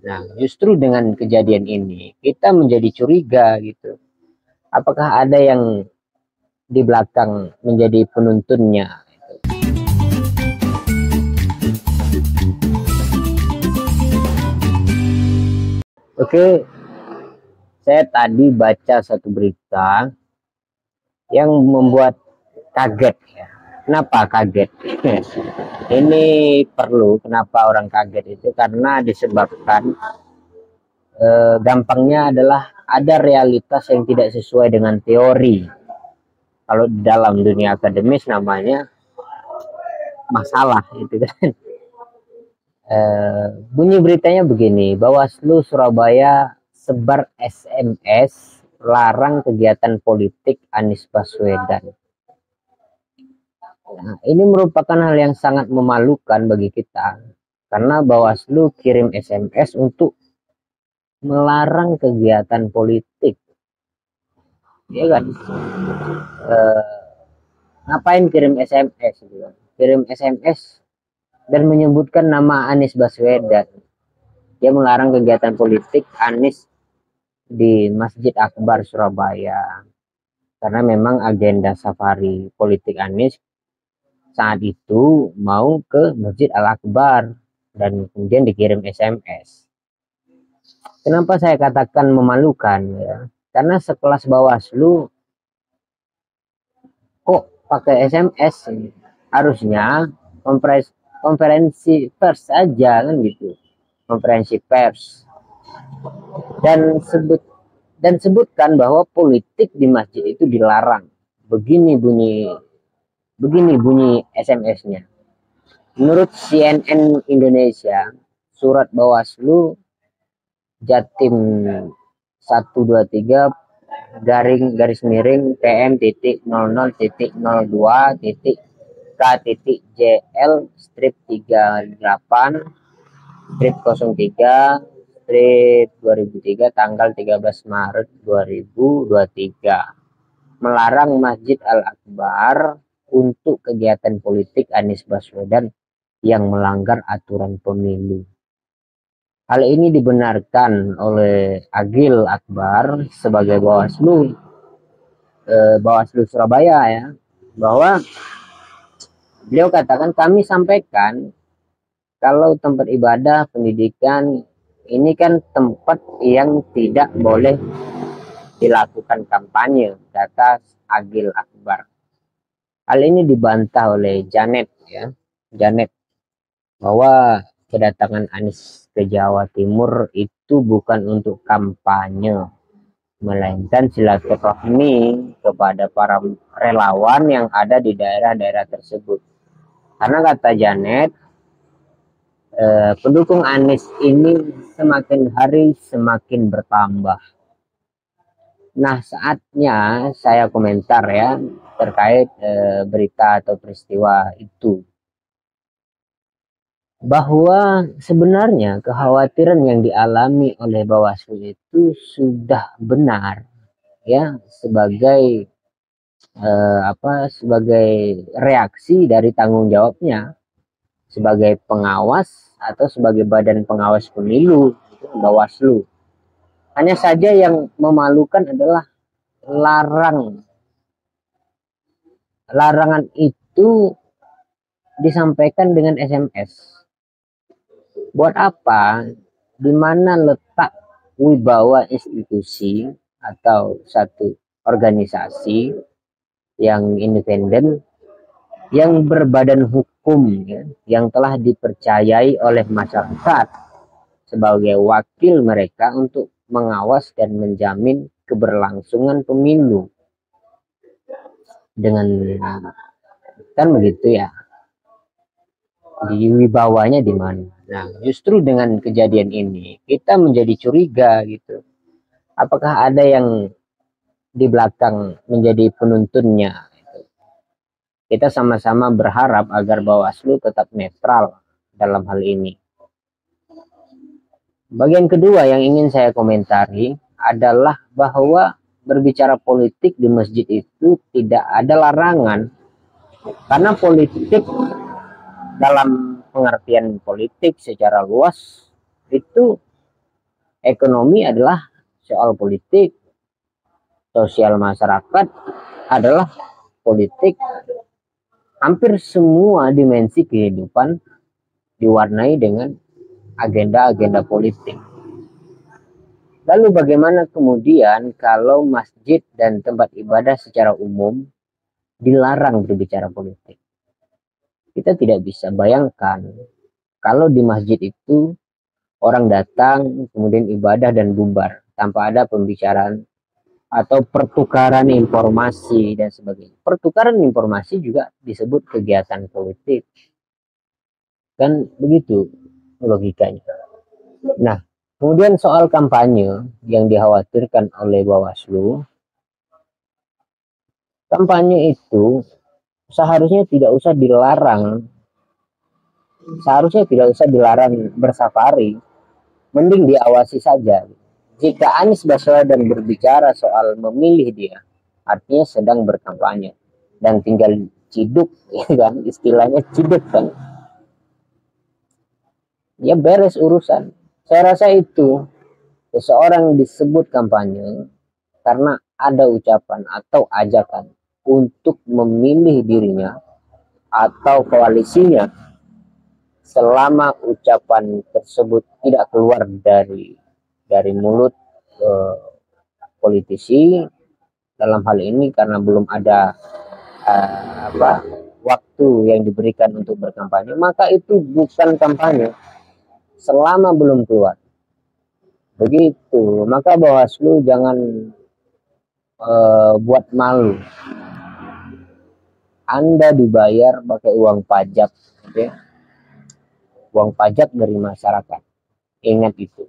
Nah, justru dengan kejadian ini kita menjadi curiga gitu. Apakah ada yang di belakang menjadi penuntunnya? Oke, saya tadi baca satu berita yang membuat kaget ya. Kenapa kaget? Ini perlu kenapa orang kaget itu karena disebabkan gampangnya adalah ada realitas yang tidak sesuai dengan teori. Kalau di dalam dunia akademis namanya masalah itu kan. Bunyi beritanya begini, Bawaslu Surabaya sebar SMS larang kegiatan politik Anies Baswedan. Nah, ini merupakan hal yang sangat memalukan bagi kita karena Bawaslu kirim SMS untuk melarang kegiatan politik, ya kan? Ngapain kirim SMS? Kirim SMS dan menyebutkan nama Anies Baswedan. Dia melarang kegiatan politik Anies di Masjid Akbar Surabaya karena memang agenda safari politik Anies saat itu mau ke Masjid Al Akbar dan kemudian dikirim SMS. Kenapa saya katakan memalukan ya? Karena sekelas Bawaslu kok pakai SMS, harusnya konferensi pers saja kan gitu, konferensi pers dan sebutkan bahwa politik di masjid itu dilarang. Begini bunyi SMS-nya. Menurut CNN Indonesia, surat Bawaslu Jatim 123 garis miring PM titik 00 titik K titik JL strip 38 strip 03 strip 2003 tanggal 13 Maret 2023 melarang Masjid Al Akbar untuk kegiatan politik Anies Baswedan yang melanggar aturan pemilu. Hal ini dibenarkan oleh Agil Akbar sebagai Bawaslu Surabaya ya, bahwa beliau katakan kami sampaikan kalau tempat ibadah pendidikan ini kan tempat yang tidak boleh dilakukan kampanye, kata Agil Akbar. Hal ini dibantah oleh Janet ya, Janet, bahwa kedatangan Anies ke Jawa Timur itu bukan untuk kampanye, melainkan silaturahmi kepada para relawan yang ada di daerah-daerah tersebut. Karena kata Janet, pendukung Anies ini semakin hari semakin bertambah. Nah, saatnya saya komentar ya terkait berita atau peristiwa itu, bahwa sebenarnya kekhawatiran yang dialami oleh Bawaslu itu sudah benar ya, sebagai sebagai reaksi dari tanggung jawabnya sebagai pengawas atau sebagai badan pengawas pemilu Bawaslu. Hanya saja yang memalukan adalah larangan itu disampaikan dengan SMS. Buat apa? Di mana letak wibawa institusi atau satu organisasi yang independen, yang berbadan hukum ya, yang telah dipercayai oleh masyarakat sebagai wakil mereka untuk mengawas dan menjamin keberlangsungan pemilu dengan kan begitu ya, di wibawanya di mana. Nah, justru dengan kejadian ini kita menjadi curiga gitu. Apakah ada yang di belakang menjadi penuntunnya? Kita sama-sama berharap agar Bawaslu tetap netral dalam hal ini. Bagian kedua yang ingin saya komentari adalah bahwa berbicara politik di masjid itu tidak ada larangan. Karena politik dalam pengertian politik secara luas itu Ekonomi adalah soal politik, sosial masyarakat adalah politik. Hampir semua dimensi kehidupan diwarnai dengan agenda-agenda politik. Lalu bagaimana kemudian kalau masjid dan tempat ibadah secara umum dilarang berbicara politik? Kita tidak bisa bayangkan kalau di masjid itu orang datang kemudian ibadah dan bubar tanpa ada pembicaraan atau pertukaran informasi dan sebagainya. Pertukaran informasi juga disebut kegiatan politik. Kan begitu logikanya. Nah, kemudian soal kampanye yang dikhawatirkan oleh Bawaslu, kampanye itu seharusnya tidak usah dilarang, bersafari, mending diawasi saja. Jika Anies Baswedan berbicara soal memilih dia, artinya sedang berkampanye dan tinggal ciduk, ya kan, istilahnya ciduk kan, ya beres urusan. Saya rasa itu seseorang disebut kampanye karena ada ucapan atau ajakan untuk memilih dirinya atau koalisinya, selama ucapan tersebut tidak keluar dari mulut politisi. Dalam hal ini karena belum ada waktu yang diberikan untuk berkampanye, maka itu bukan kampanye selama belum keluar. Begitu. Maka Bawaslu jangan buat malu. Anda dibayar pakai uang pajak, okay? Uang pajak dari masyarakat. Ingat itu.